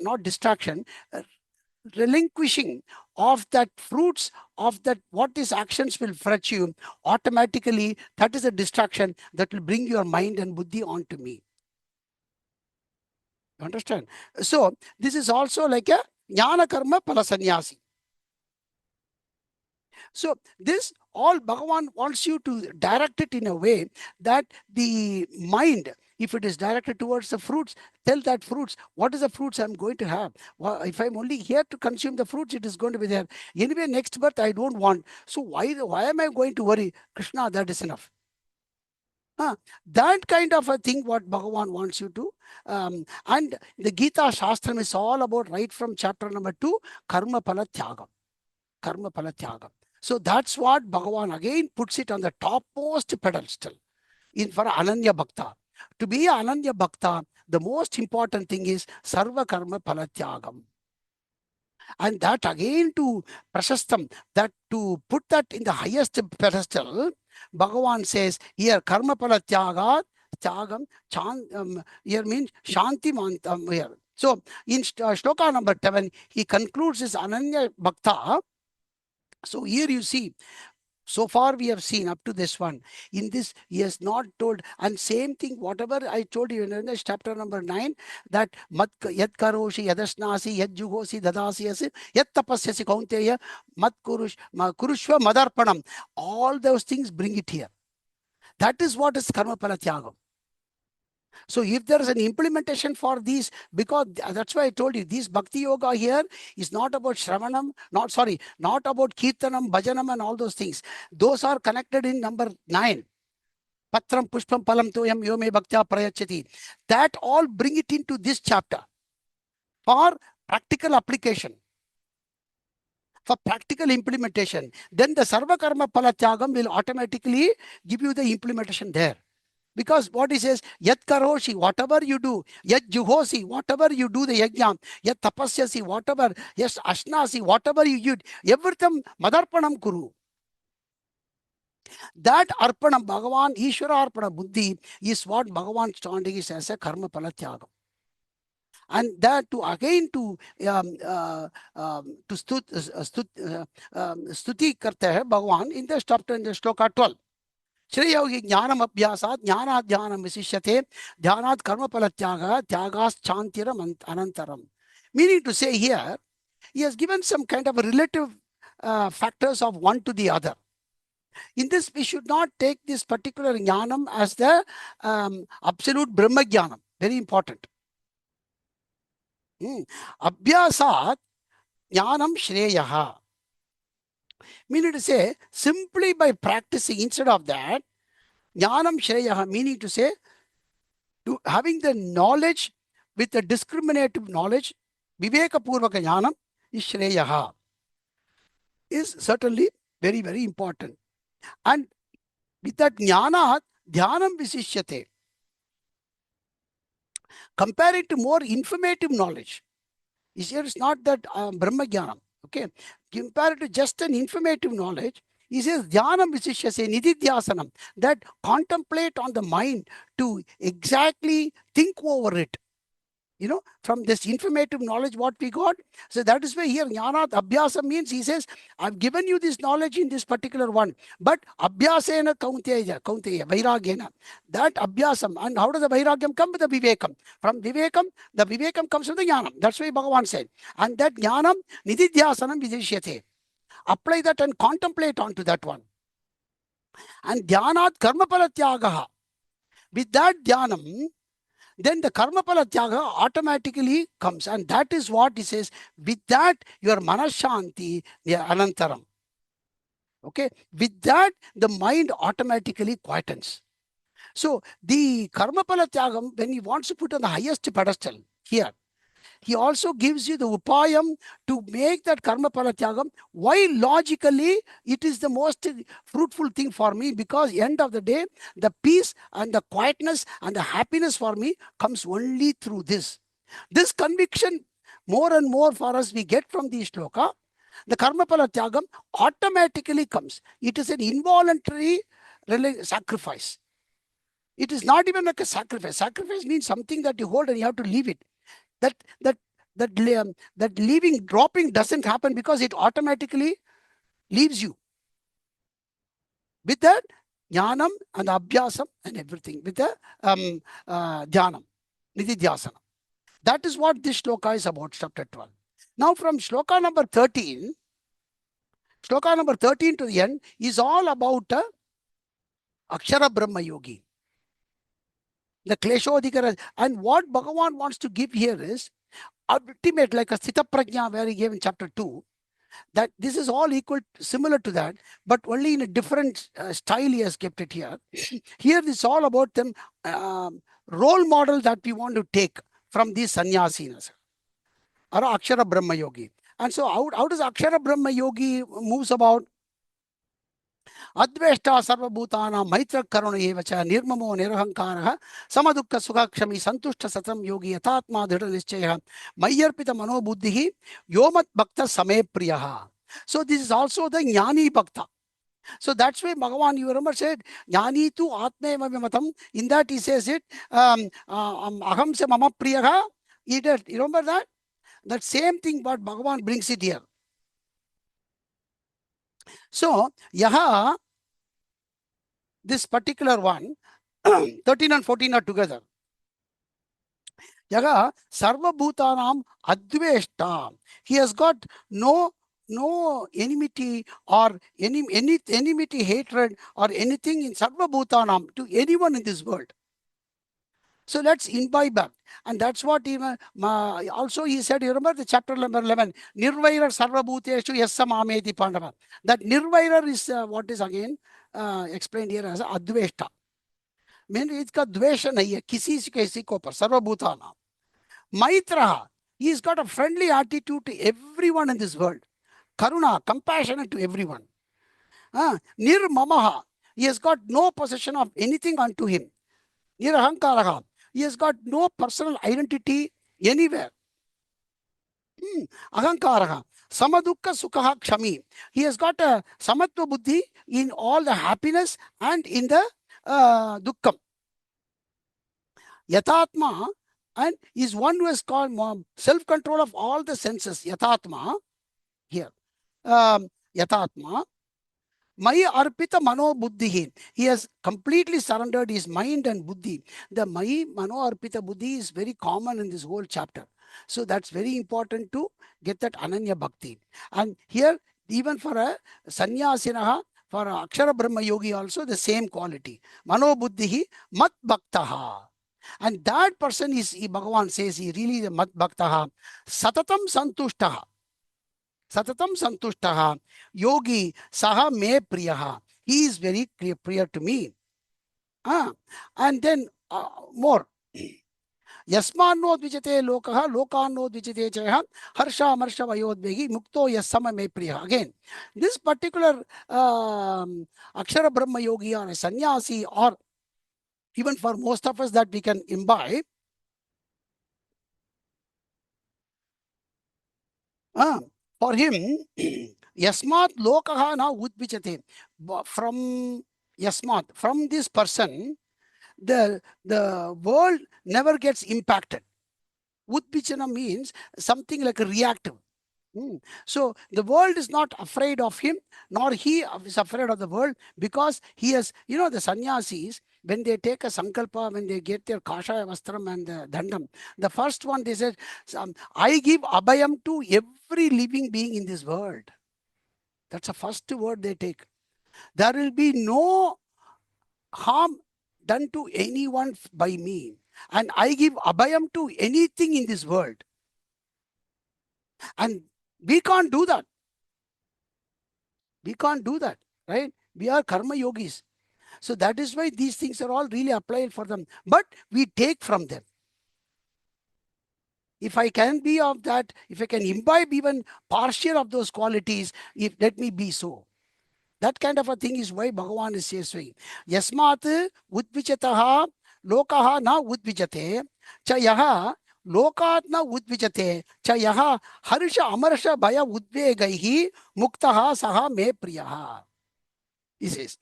not distraction, relinquishing of that fruits of that what these actions will fetch you, automatically that is a distraction that will bring your mind and buddhi onto me. You understand? So this is also like a jnana karma pala sannyasi. So this all Bhagavan wants you to direct it in a way that the mind, if it is directed towards the fruits, tell that fruits, what is the fruits I'm going to have? Well, if I'm only here to consume the fruits, it is going to be there. Anyway, next birth I don't want. So why am I going to worry? Krishna, that is enough. That kind of a thing what Bhagavan wants you to. And the Gita Shastram is all about, right from chapter number 2, Karma Pala Tyagam. Karma Pala Tyagam. So that's what Bhagavan again puts it on the topmost pedestal for Ananya Bhakta. To be Ananya Bhakta, the most important thing is Sarva Karma Pala Tyagam. And that again to Prashastam, that to put that in the highest pedestal, Bhagavan says here, Karma Pala Tyagat, Tyagam, here means Shanti Mantam here. So in shloka number 7, he concludes his Ananya Bhakta. So here you see, so far we have seen up to this one. In this, he has not told, and same thing, whatever I told you in this chapter number 9, that yad karoshi, yadasnasi, yad jugosi, dadasi, yad tapasyasi kaunteya, mat kurushva madarpanam. All those things bring it here. That is what is karma pala tyagam. So if there is an implementation for these, because that's why I told you, this Bhakti Yoga here is not about Shravanam, not about Kirtanam, Bhajanam and all those things. Those are connected in number 9. Patram Pushpam Palam Toyam Yome Bhaktya Prayachati. That all bring it into this chapter for practical application, for practical implementation. Then the Sarva Karma Pala Tyagam will automatically give you the implementation there. Because what he says, yat karoshi, whatever you do, yat juhosi, whatever you do the yajna, yat tapasyasi, whatever, yes, ashnasi, whatever you do, everything madarpanam kuru. That arpanam, Bhagavan, Ishvara arpana buddhi is what Bhagavan standing is as a karma pala tyagam. And that to again to stuti karte hai Bhagavan in the chapter in the shloka 12. श्रेयोगी ज्ञानम अभ्यासात ज्ञानात् ध्यानम विशिष्यते ध्यानात् कर्मफल त्यागः त्यागात् शान्तिरम अनंतरम. Meaning to say here, he has given some kind of a relative factors of one to the other. In this, we should not take this particular jnanam as the absolute Brahma jnanam. Very important. Abhyasat jnanam shreyaha. Meaning to say, simply by practicing, instead of that, jnanam shreyaha, meaning to say, to having the knowledge with the discriminative knowledge, viveka purvaka jnanam is shreyaha, is certainly very, very important. And with that jnana, dhyanam visishyate. Compare it to more informative knowledge. Here it's not that Brahma Jnanam. Okay. Compare it to just an informative knowledge. He says Dhyanam Visishyase Nididhyasanam. That contemplate on the mind to exactly think over it. From this informative knowledge what we got. So that is why here Jnanat Abhyasa means he says, I've given you this knowledge in this particular one, but Abhyasena Kaunteya, Vairagyena. That Abhyasam, and how does the Vairagyam come? With the Vivekam. From Vivekam, the Vivekam comes from the Jnanam. That's why Bhagavan said. And that Jnanam Nididhyasanam Vidishyate. Apply that and contemplate onto that one. And Dhyanat Karmapala Tyagaha. With that Dhyanam, then the karmapala tyaga automatically comes. And that is what he says. With that, your manashanti anantaram. Okay. With that, the mind automatically quietens. So the karmapala tyagam, when he wants to put on the highest pedestal here, he also gives you the upayam to make that karma palatyagam. Why logically it is the most fruitful thing for me? Because end of the day, the peace and the quietness and the happiness for me comes only through this. This conviction, more and more for us, we get from the shloka. The karma palatyagam automatically comes. It is an involuntary sacrifice. It is not even like a sacrifice. Sacrifice means something that you hold and you have to leave it. That leaving, dropping doesn't happen because it automatically leaves you. With that, jnanam and abhyasam and everything. With the dhyanam, nididhyasana. That is what this shloka is about, chapter 12. Now from shloka number 13 to the end is all about Akshara Brahma Yogi. The Kleshodikara. And what Bhagavan wants to give here is ultimate, like a Sthita Prajna where he gave in chapter 2, that this is all equal, similar to that, but only in a different style he has kept it here. Here it's all about them role model that we want to take from these sannyasinas or Akshara Brahma Yogi. And so how does Akshara Brahma Yogi moves about? Adveshta sarvabhutana maitra karuna evacha nirmamo nirahankaraha samadukka sukhakshami santushta satam yogi yatatma dhrita nischaya mayarpita manobuddhihi yomat bhakta same priyaha. So this is also the jnani bhakta. So that's why Bhagavan, you remember, said jnani tu atmeva vimatam. In that he says it aham se mama priyaha. You remember that? That same thing what Bhagavan brings it here. So yaha, this particular one, 13 and 14 are together. Yaga sarva bhutanam adveshta. He has got no enmity or any enmity, hatred or anything in sarva bhutanam to anyone in this world. So let's imbibe that. And that's what even also he said, you remember the chapter number 11, Nirvaira Sarva Bhuteshu Yassa Mameti Pandava. That Nirvaira is what is again explained here as Adveshta. Means इसका द्वेष नहीं है किसी किसी को पर सर्वभूतानां. Maitra, he's got a friendly attitude to everyone in this world. Karuna, compassionate to everyone. Nirmamaha, he has got no possession of anything unto him. Nirahankaraha, he has got no personal identity anywhere. Ahankaraha, samadukka sukha kshami. He has got a samatva buddhi in all the happiness and in the dukkam. Yatatma, and is one who has called self-control of all the senses. Yatatma, here. Yatatma. Maya arpita mano buddhihi. He has completely surrendered his mind and buddhi. The Maya mano arpita buddhi is very common in this whole chapter. So that's very important to get that ananya bhakti. And here, even for a sannyasinaha, for a Akshara Brahma Yogi also the same quality. Mano buddhihi mat bhaktaha. And that person is, Bhagavan says, he really is a mat bhaktaha. Satatam santushtaha. Satatam santushtaha. Yogi saha me priyaha. He is very priya to me. And then more. Yasmanno dvijate lokaha, lokanno dvijate chaya, harsha marsha vayodvegi, mukto yasama me priya. Again, this particular Akshara Brahma Yogi or a sannyasi, or even for most of us that we can imbibe, For him, yasmat lokaha na udvichate. From yasmat, from this person, the world never gets impacted. Udvichana means something like a reactive. So the world is not afraid of him, nor he is afraid of the world, because he has, the sannyasis, when they take a sankalpa, when they get their kashaya vastram and the dandam, the first one they said, I give abhayam to every living being in this world. That's the first word they take. There will be no harm done to anyone by me. And I give abhayam to anything in this world. And we can't do that. We can't do that, right? We are karma yogis. So that is why these things are all really applied for them. But we take from them. If I can be of that, if I can imbibe even partial of those qualities, if let me be so. That kind of a thing is why Bhagavan is saying, Yasmat udvichataha lokaha na udvichate, cha yaha lokat na udvichate, cha yaha harsha amarsha bhaya udvegaihi muktaha saha me priyaha. He says.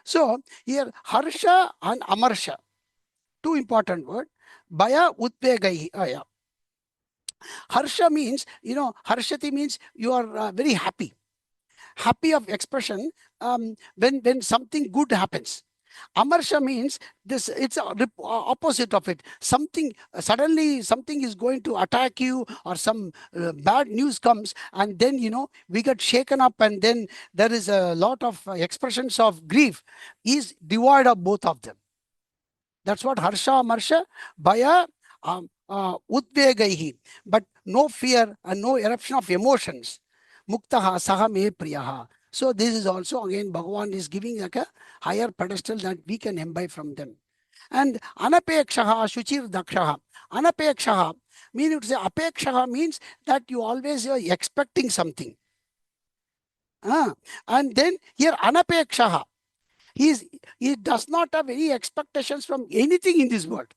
So here harsha and amarsha, two important words. Bhaya udvegaihi. Yeah. Harsha means, harshati means you are very happy. Happy of expression when something good happens. Amarsha means this, it's a opposite of it. Something suddenly something is going to attack you, or some bad news comes, and then we get shaken up, and then there is a lot of expressions of grief. Is devoid of both of them. That's what harsha, amarsha, bhaya, udvegaihi, but no fear and no eruption of emotions. Muktaha saha me priyaha. So this is also again Bhagavan is giving like a higher pedestal that we can imbibe from them. And anapekshaha shuchir dakshaha. Anapekshaha means, to say apekshaha means that you always are expecting something. And then here anapekshaha, he does not have any expectations from anything in this world.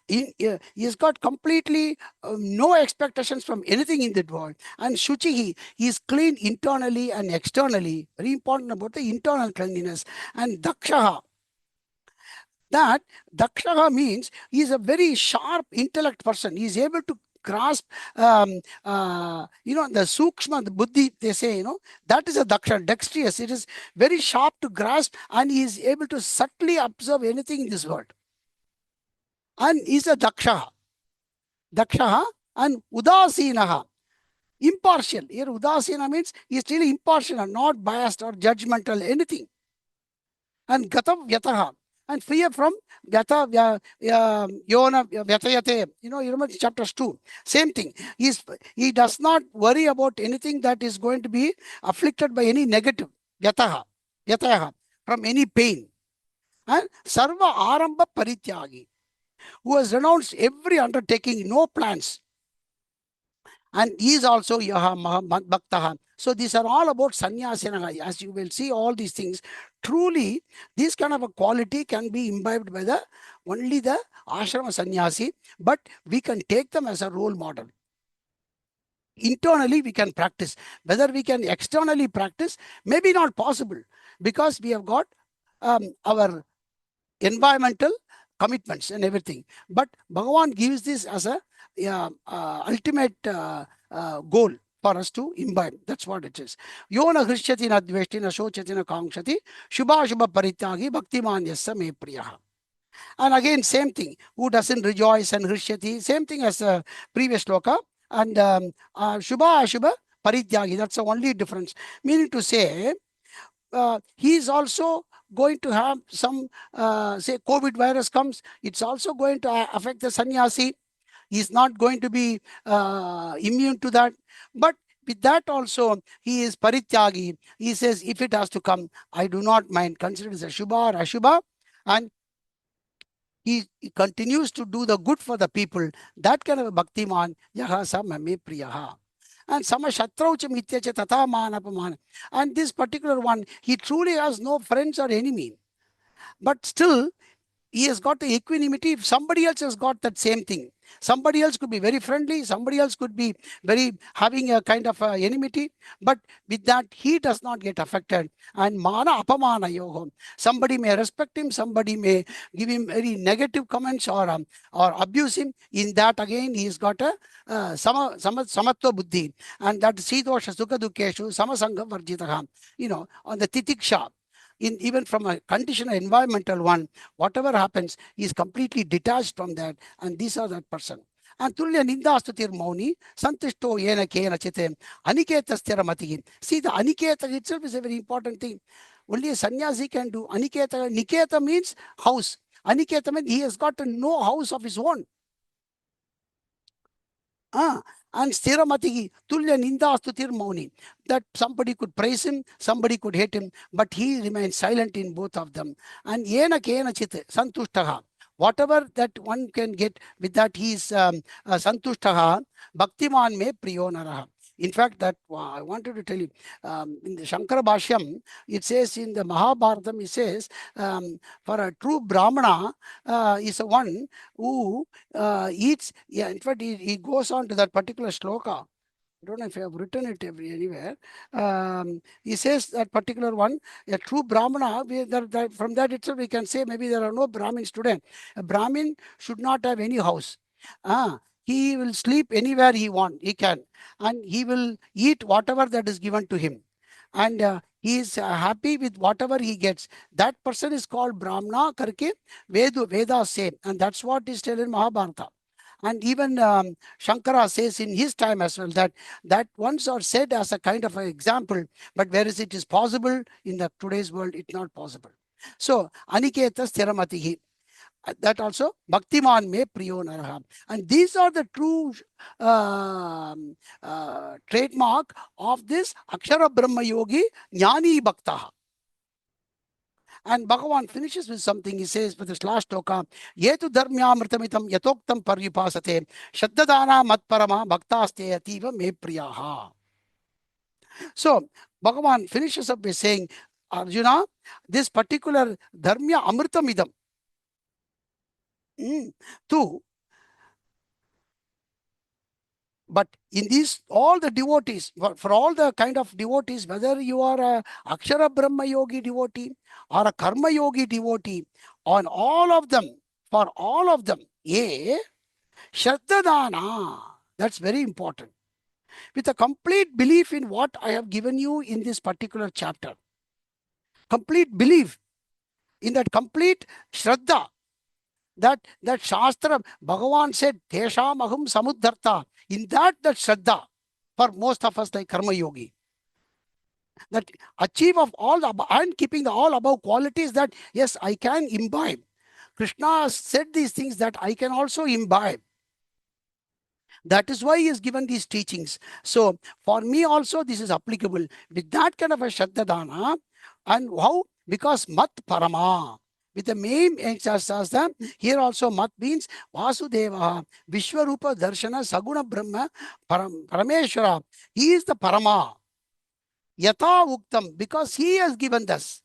He's got completely no expectations from anything in that world. And Shuchihi, he is clean internally and externally. Very important about the internal cleanliness. And Dakshaha, that Dakshaha means he is a very sharp intellect person. He is able to grasp, the sukshma, the buddhi, they say, that is a daksha, dexterous. It is very sharp to grasp, and he is able to subtly observe anything in this world. And is a dakshaha. Dakshaha and udasinaha, impartial. Here udasina means he is really impartial and not biased or judgmental, anything. And gatam vyataha, and free from vyata, yona vyatayate. You remember chapters 2. Same thing. He does not worry about anything that is going to be afflicted by any negative. Vyataha, from any pain. And sarva aramba parityagi, who has renounced every undertaking, no plans. And he is also Yaha Bhaktaha. So these are all about sannyasina. As you will see, all these things, truly, this kind of a quality can be imbibed by only the ashrama sannyasi, but we can take them as a role model. Internally, we can practice. Whether we can externally practice, maybe not possible, because we have got our environmental commitments and everything. But Bhagavan gives this as a ultimate goal for us to imbibe. That's what it is. Yona hrishyati na dveshti na shochati na kankshati shubha shubha parityagi bhaktiman yassa me priyaha. And again, same thing. Who doesn't rejoice and hrishyati? Same thing as the previous sloka. And shubha shubha parityagi. That's the only difference. Meaning to say, he is also going to have some, say, COVID virus comes. It's also going to affect the sannyasi. He's not going to be immune to that. But with that also, he is parityagi. He says, if it has to come, I do not mind. Consider it as a shubha or ashubha. And he continues to do the good for the people. That kind of a bhaktiman, yaha sa mame priyaha. And sama shatraucha mityacha tata manapamana. And this particular one, he truly has no friends or enemy. But still, he has got the equanimity. If somebody else has got that same thing, Somebody else could be very friendly, somebody else could be very having a kind of enmity, but with that he does not get affected. And mana apamana yoga. Somebody may respect him, somebody may give him very negative comments or abuse him. In that again, he's got a samatva buddhi, and that sidosha sukha dukeshu samasangam varjitaha. On the titiksha, in even from a conditional environmental one, whatever happens, he is completely detached from that, and these are that person. And tulya nindastutir mauni santishto yena kena chite aniketa stiramati. See, the aniketa itself is a very important thing. Only a sannyasi can do aniketa. Niketa means house. Aniketa means he has got no house of his own. And stiramati tulya nindastutir mauni. That somebody could praise him, somebody could hate him, but he remains silent in both of them. And yena kena chite santushtaha. Whatever that one can get, with that he is santushtaha. Bhaktiman me priyo naraha. In fact, that I wanted to tell you, in the Shankara Bhashyam, it says in the Mahabharatam, it says, for a true Brahmana is a one who eats. Yeah, in fact, he goes on to that particular shloka. I don't know if I have written it anywhere. He says that particular one, a true Brahmana, from that itself we can say maybe there are no Brahmins today. A Brahmin should not have any house. He will sleep anywhere he can, and he will eat whatever that is given to him. And he is happy with whatever he gets. That person is called Brahmana karke Veda say, and that's what is still in Mahabharata. And even Shankara says in his time as well that ones are said as a kind of an example, but whereas it is possible in the today's world, it's not possible. So aniketa stiramatihi. That also bhaktiman me priyo naraha. And these are the true trademark of this Akshara Brahma Yogi Jnani Bhaktaha. And Bhagavan finishes with something. He says with this last sloka, Yetu dharmyamritamitam yatoktam paryupasate shaddadana matparama bhaktaste ativa me priyaha. So Bhagavan finishes up by saying, Arjuna, this particular dharmya amritamidam, too. But in these, all the devotees, for all the kind of devotees, whether you are a Akshara Brahma Yogi devotee or a Karma Yogi devotee, on all of them, for all of them, Shraddadana, that's very important. With a complete belief in what I have given you in this particular chapter. Complete belief in that complete Shraddha. That Shastra, Bhagavan said, Tesham aham samudharta. In that Shraddha, for most of us like Karma Yogi, that achieve of all the and keeping the all above qualities, that yes, I can imbibe. Krishna said these things that I can also imbibe. That is why he has given these teachings. So for me also this is applicable with that kind of a Shraddha. And how? Because Mat Parama. With the main Shastra, here also Mat means Vasudeva, Vishwarupa Darshana, Saguna Brahma, Parameshwara. He is the Parama. Yata Uktam, because he has given this.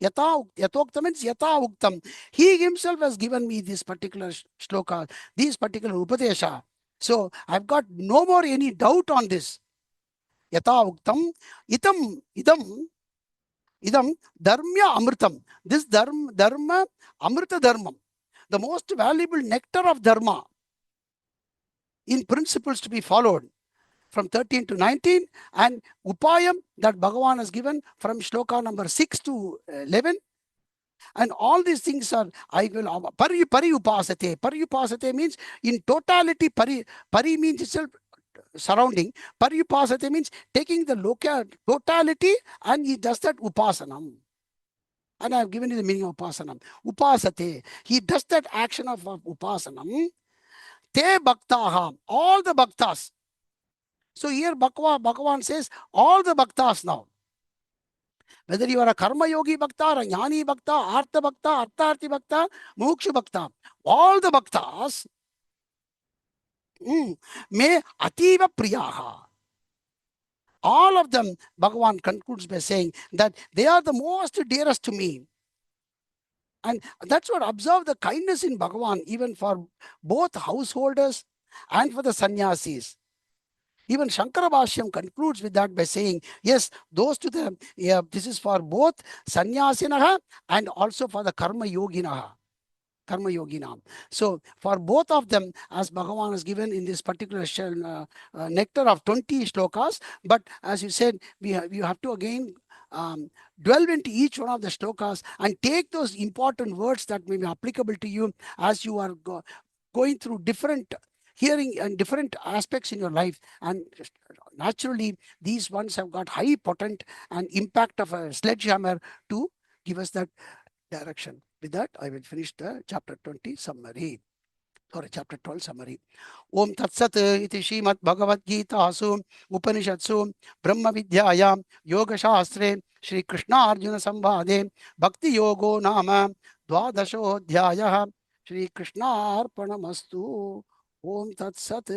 Yatoktam means Yata Uktam. He himself has given me this particular shloka, this particular Upadesha. So I've got no more any doubt on this. Yata Uktam, idam dharmya amritam. This dharma, amrita dharmam, the most valuable nectar of dharma in principles to be followed from 13 to 19, and upayam that Bhagavan has given from shloka number 6 to 11. And all these things are, I will, pari upasate. Pari upasate means in totality, pari means itself surrounding. Pari upasate means taking the local totality, and he does that upasanam. And I have given you the meaning of upasanam. Upasate. He does that action of upasanam. Te bhaktaha. All the bhaktas. So here Bhagavan says all the bhaktas now. Whether you are a Karma Yogi Bhakta or a Jnani Bhakta, Artha Bhakta, Artharthi Bhakta, Moksha Bhakta, all the bhaktas may ativa priyaha. All of them, Bhagavan concludes by saying that they are the most dearest to me. And that's what observe the kindness in Bhagavan, even for both householders and for the sannyasis. Even Shankara Bhashyam concludes with that by saying, yes, those to the, this is for both sannyasinaha and also for the karma yoginaha. Karma yoginam. So for both of them, as Bhagavan has given in this particular nectar of 20 shlokas, but as you said, you have to again delve into each one of the shlokas and take those important words that may be applicable to you as you are going through different hearing and different aspects in your life. And naturally, these ones have got high potent and impact of a sledgehammer to give us that direction. With that, I will finish the chapter 20 summary. Sorry, chapter 12 summary. Om Tat Sat iti Srimad Bhagavad Gita Asu Upanishatsu Brahma Vidyayam Yoga Shastre Shri Krishna Arjuna Sambhade Bhakti Yogo Nama Dvadashodhyayah Shri Krishna Arpanamastu. Om Tat Sat.